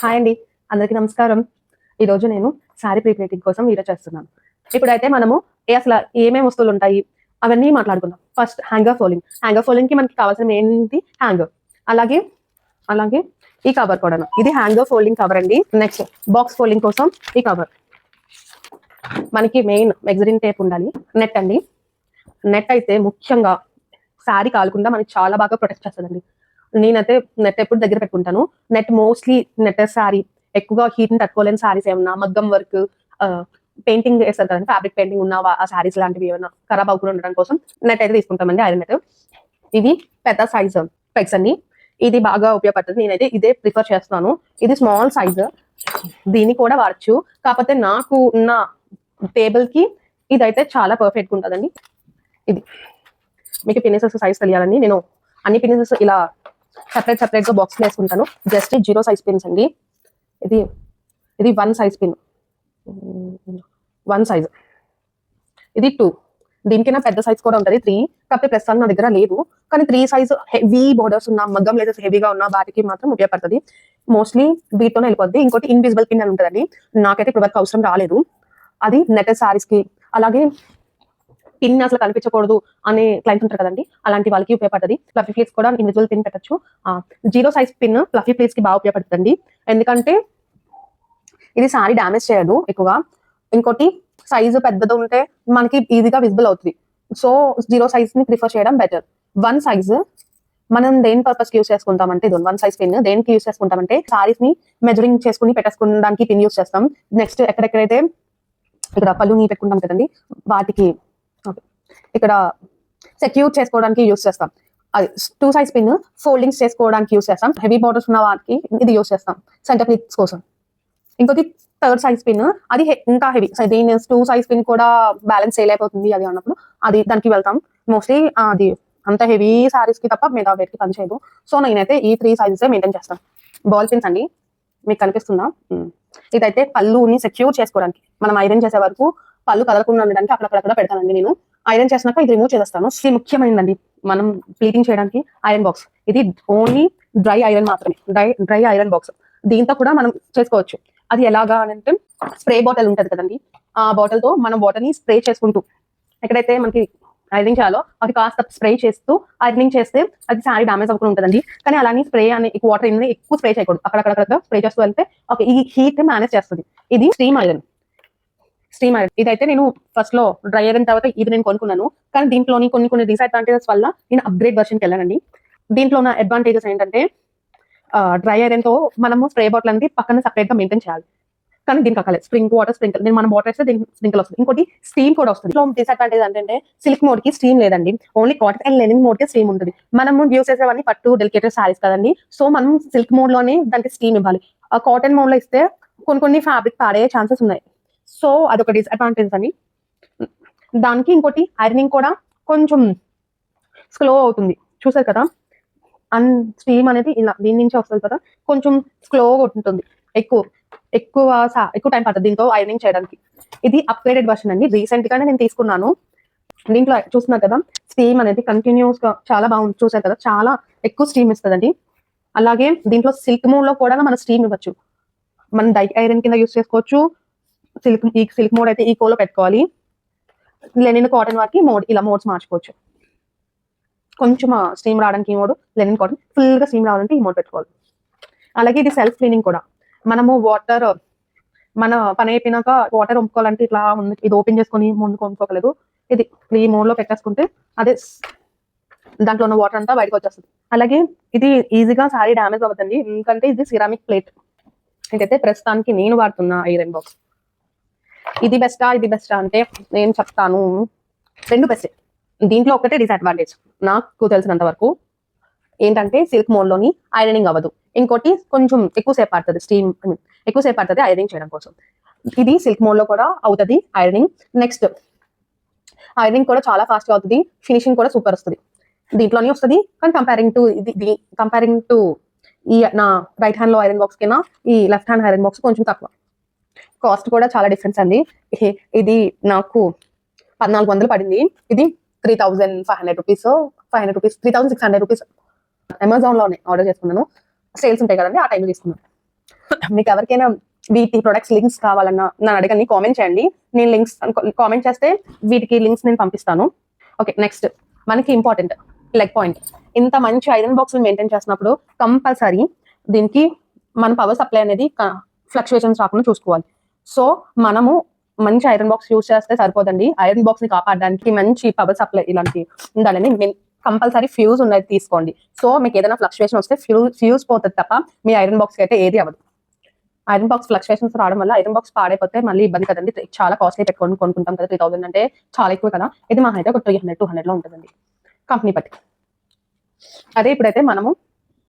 Hi అండి, అందరికీ నమస్కారం. ఈరోజు నేను శారీ ప్రీ ప్లీటింగ్ కోసం వీడియో చేస్తున్నాను. ఇప్పుడైతే మనము అసలు ఏమేమి వస్తువులు ఉంటాయి అవన్నీ మాట్లాడుకుందాం. First hanger folding. హ్యాంగర్ ఫోల్డింగ్కి మనకి కావాల్సిన ఏంటి? హ్యాంగర్. అలాగే అలాగే ఈ కవర్ కూడా. ఇది హ్యాంగర్ ఫోల్డింగ్ కవర్ అండి. నెక్స్ట్ బాక్స్ ఫోల్డింగ్ కోసం ఈ కవర్. మనకి మెయిన్ మెగ్జరిన్ టేప్ ఉండాలి. నెట్ అండి. నెట్ అయితే ముఖ్యంగా శారీ కాలకుండా మనకి చాలా బాగా ప్రొటెక్ట్ చేస్తుందండి. నేనైతే నెట్ ఎప్పుడు దగ్గర పెట్టుకుంటాను. నెట్ మోస్ట్లీ నెట్ శారీ ఎక్కువగా హీట్ ని తట్టుకోలేని శారీస్ ఏమన్నా, మగ్గం వర్క్, పెయింటింగ్ వేస్తారు కదండి, ఫ్యాబ్రిక్ పెయింటింగ్ ఉన్న ఆ శారీస్ లాంటివి ఏమైనా ఖరాబ్ అవ్వకుండా ఉండడం కోసం నెట్ అయితే తీసుకుంటామండి, ఐరన్ నెట్. ఇది పెద్ద సైజ్ పెగ్స్ అండి. ఇది బాగా ఉపయోగపడుతుంది. నేనైతే ఇదే ప్రిఫర్ చేస్తున్నాను. ఇది స్మాల్ సైజ్, దీన్ని కూడా వాడచ్చు. కాకపోతే నాకు ఉన్న టేబుల్ కి ఇదైతే చాలా పర్ఫెక్ట్ గా ఉంటుందండి. ఇది మీకు పిన్నిసెస్ సైజ్ తెలియాలని నేను అన్ని పిన్నిసెస్ ఇలా సెపరేట్ గా బాక్స్ వేసుకుంటాను. జస్ట్ 0 సైజ్ పిన్స్ అండి. ఇది 1 సైజ్ పిన్, 1 సైజ్. ఇది 2. దీనికైనా పెద్ద సైజ్ కూడా ఉంటుంది, 3. కాకపోతే ప్రస్తుతానికి నా దగ్గర లేదు. కానీ 3 సైజ్ హెవీ బోర్డర్స్ ఉన్న, మగ్గం లేజర్స్ హెవీగా ఉన్న వాటికి మాత్రం ఉపయోగపడుతుంది. మోస్ట్లీ వీటితోనే వెళ్ళిపోద్ది. ఇంకోటి ఇన్విజిబుల్ పిన్ అని ఉంటుందండి. నాకైతే ఇప్పుడు వరకు అవసరం రాలేదు. అది నెటెడ్ సారీస్ కి, అలాగే పిన్ అసలు కనిపించకూడదు అనే క్లయింట్ ఉంటారు కదండి, అలాంటి వాళ్ళకి ఉపయోగపడుతుంది. ఫ్లఫీ ప్లేట్స్ కూడా ఇన్విజిబుల్ పిన్ పెట్టచ్చు. 0 సైజ్ పిన్ ఫ్లఫీ ప్లేట్స్ కి బాగా ఉపయోగపడుతుంది. ఎందుకంటే ఇది సారీ డ్యామేజ్ చేయదు ఎక్కువగా. ఇంకోటి సైజు పెద్దది ఉంటే మనకి ఈజీగా విజిబుల్ అవుతుంది. సో 0 సైజ్ ని ప్రిఫర్ చేయడం బెటర్. 1 సైజ్ మనం దేని పర్పస్ యూస్ చేసుకుంటామంటే, 1 సైజ్ పిన్ దేనికి యూస్ చేసుకుంటామంటే, సారీస్ ని మెజరింగ్ చేసుకుని పెట్టేసుకోవడానికి పిన్ యూస్ చేస్తాం. నెక్స్ట్ ఎక్కడెక్కడైతే ఇక్కడ పళ్ళుని పెట్టుకుంటాం కదండి, వాటికి ఇక్కడ సెక్యూర్ చేసుకోవడానికి యూస్ చేస్తాం. అది 2 సైజ్ పిన్ ఫోల్డింగ్స్ చేసుకోవడానికి యూస్ చేస్తాం. హెవీ బార్డర్స్ ఉన్న వాటికి ఇది యూస్ చేస్తాం సెంటర్ ప్లీట్స్ కోసం. ఇంకోటి 3rd సైజ్ పిన్, అది ఇంకా హెవీ. దీని 2 సైజ్ పిన్ కూడా బ్యాలెన్స్ చేయలేకపోతుంది అది అన్నప్పుడు అది దానికి వెళ్తాం. మోస్ట్లీ అది అంత హెవీ సారీస్ కి తప్ప మిగతా వేటికి పనిచేయదు. సో నేనైతే ఈ 3 సైజెస్ మెయింటైన్ చేస్తాను. బాల్ పిన్స్ అండి, మీకు కనిపిస్తుందా? ఇదైతే పళ్ళుని సెక్యూర్ చేసుకోవడానికి, మనం ఐరన్ చేసే వరకు పళ్ళు కదలకుండా ఉండడానికి అక్కడక్కడ పెడతానండి నేను. ఐరన్ చేసినాక ఇది రిమూవ్ చేస్తాను. ఇది ముఖ్యమైనదండి మనం ప్లీటింగ్ చేయడానికి. ఐరన్ బాక్స్, ఇది ఓన్లీ డ్రై ఐరన్ మాత్రమే, డ్రై ఐరన్ బాక్స్. దీంతో కూడా మనం చేసుకోవచ్చు. అది ఎలాగా అంటే, స్ప్రే బాటిల్ ఉంటుంది కదండి, ఆ బాటిల్ తో మనం వాటర్ ని స్ప్రే చేసుకుంటూ ఎక్కడైతే మనకి ఐరనింగ్ చేయాలో అది కాస్త స్ప్రే చేస్తూ ఐరనింగ్ చేస్తే అది సారీ డామేజ్ అవ్వకుండా ఉంటుందండి. కానీ అలానే స్ప్రే అని వాటర్ ఎక్కువ స్ప్రే చేయకూడదు. అక్కడక్కడ స్ప్రే చేస్తూ వెళ్తే ఓకే, ఈ హీట్ మేనేజ్ చేస్తుంది. ఇది స్టీమ్ ఐరన్. ఇదైతే నేను ఫస్ట్ లో డ్రై ఐరన్ తర్వాత ఇది నేను కొనుక్కున్నాను. కానీ దీంట్లోని కొన్ని డిసడ్వాంటేజెస్ వల్ల నేను అప్గ్రేడ్ వర్షన్కి వెళ్ళానండి. దీంట్లో ఉన్న అడ్వాంటేజెస్ ఏంటంటే, డ్రై ఐరన్ తో మనము స్ప్రే బాటిల్ అనేది పక్కన సపరేట్ గా మెయింటైన్ చేయాలి. కానీ దీనికి అక్కలే స్ప్రింగ్ వాటర్ స్ప్రింకల్, నేను మనం వాటర్ వేస్తే దీనికి స్ప్రింకల్ వస్తుంది. ఇంకోటి స్టీమ్ కూడా వస్తుంది. డిసడ్వాంటేజ్ ఏంటంటే, సిల్క్ మోడ్ కి స్టీమ్ లేదండి, only cotton and Lenin mode కి స్టీమ్ ఉంటుంది. మనం యూస్ చేసేవన్నీ పట్టు డెలికేట్ సారీస్ కదండి, సో మనం సిల్క్ మోడ్ లోనే దానికి స్టీమ్ ఇవ్వాలి. ఆ కాటన్ మోడ్ లో ఇస్తే కొన్ని ఫ్యాబ్రిక్ పాడే ఛాన్సెస్ ఉన్నాయి. సో అదొక డిసడ్వాంటేజ్ అని. దానికి ఇంకోటి ఐరనింగ్ కూడా కొంచెం స్లో అవుతుంది, చూసారు కదా. అండ్ స్టీమ్ అనేది ఇలా దీని నుంచి వస్తుంది కదా, కొంచెం స్లోగా ఉంటుంది. ఎక్కువ టైం పడుతుంది దీంతో ఐరనింగ్ చేయడానికి. ఇది అప్గ్రేడెడ్ వర్షన్ అండి, రీసెంట్ గానే నేను తీసుకున్నాను. దీంట్లో చూస్తున్నారు కదా, స్టీమ్ అనేది కంటిన్యూస్ గా చాలా బాగుంది, చూసారు కదా, చాలా ఎక్కువ స్టీమ్ ఇస్తుందండి. అలాగే దీంట్లో సిల్క్ మోడ్ లో కూడా మనం స్టీమ్ ఇవ్వచ్చు. మనం డై ఐరన్ కింద యూస్ చేసుకోవచ్చు. సిల్క్ మోడ్ అయితే ఈ కోలో పెట్టుకోవాలి. లెనిన్ కాటన్ వారికి ఇలా మోడ్స్ మార్చుకోవచ్చు. కొంచెం స్టీమ్ రావడానికి ఈ మోడ్, లెనిన్ కాటన్ ఫుల్ గా స్టీమ్ రావాలంటే ఈ మోడ్ పెట్టుకోవాలి. అలాగే ఇది సెల్ఫ్ క్లీనింగ్ కూడా. మనము వాటర్, మన పని అయిపోయినాక వాటర్ వంపుకోవాలంటే ఇట్లా ఇది ఓపెన్ చేసుకొని ముందుకు వంపుకోలేదు. ఇది ఈ మోడ్ లో పెట్టేసుకుంటే అదే దాంట్లో ఉన్న వాటర్ అంతా బయటకు వచ్చేస్తుంది. అలాగే ఇది ఈజీగా సారీ డ్యామేజ్ అవుతుంది, ఎందుకంటే ఇది సిరామిక్ ప్లేట్. ఇదైతే ప్రస్తుతానికి నేను వాడుతున్న ఐరన్ బాక్స్. ఇది బెస్టా అంటే నేను చెప్తాను, 2 బెస్ట్. దీంట్లో ఒకటే డిసడ్వాంటేజ్ నాకు తెలిసినంత వరకు ఏంటంటే, సిల్క్ మోడ్ లోని ఐరనింగ్ అవ్వదు. ఇంకోటి కొంచెం ఎక్కువసేపు పడుతుంది, ఎక్కువసేపు పడుతుంది ఐరనింగ్ చేయడం కోసం. ఇది సిల్క్ మోడ్ లో కూడా అవుతుంది ఐరనింగ్. నెక్స్ట్ ఐరనింగ్ కూడా చాలా ఫాస్ట్ గా అవుతుంది, ఫినిషింగ్ కూడా సూపర్ వస్తుంది. దీంట్లోనే వస్తుంది. కానీ కంపేరింగ్ టు ఈ నా రైట్ హ్యాండ్ లో ఐరన్ బాక్స్ కింద ఈ లెఫ్ట్ హ్యాండ్ ఐరన్ బాక్స్ కొంచెం తక్కువ. కాస్ట్ కూడా చాలా డిఫరెన్స్ అండి. ఇది నాకు 1400 పడింది. ఇది 3500 రూపీస్, 500 రూపీస్, 3600 రూపీస్. అమెజాన్ లోనే ఆర్డర్ చేసుకున్నాను, సేల్స్ ఉంటాయి కదండి, ఆ టైంలో తీసుకున్నాను. మీకు ఎవరికైనా వీటి ప్రొడక్ట్స్ లింక్స్ కావాలన్నా నన్ను అడగండి, కామెంట్ చేయండి. నేను లింక్స్ కామెంట్ చేస్తే వీటికి లింక్స్ నేను పంపిస్తాను. ఓకే, నెక్స్ట్ మనకి ఇంపార్టెంట్ లెగ్ పాయింట్. ఇంత మంచి ఐరన్ బాక్స్ మెయింటైన్ చేసినప్పుడు కంపల్సరీ దీనికి మన పవర్ సప్లై అనేది ఫ్లక్చుయేషన్స్ రాకుండా చూసుకోవాలి. సో మనము మంచి ఐరన్ బాక్స్ యూజ్ చేస్తే సరిపోదండి. ఐరన్ బాక్స్ ని కాపాడడానికి మంచి పవర్ సప్లై ఇలాంటి ఉండాలని కంపల్సరీ ఫ్యూజ్ ఉన్నది తీసుకోండి. సో మీకు ఏదైనా ఫ్లక్చుయేషన్ వస్తే ఫ్యూజ్ పోతుంది తప్ప మీ ఐరన్ బాక్స్ కి అయితే ఏది అవ్వదు. ఐరన్ బాక్స్ ఫ్లక్చుయేషన్స్ రావడం వల్ల ఐరన్ బాక్స్ పాడైపోతే మళ్ళీ ఇబ్బంది కదండి. చాలా కాస్ట్లీ పెట్టుకొని కొనుక్కుంటాం కదా, 3000 అంటే చాలా ఎక్కువ కదా. ఇది మా అయితే ఒక 300-200 లో ఉంటుందండి కంపెనీ బట్టి. అదే ఇప్పుడైతే మనము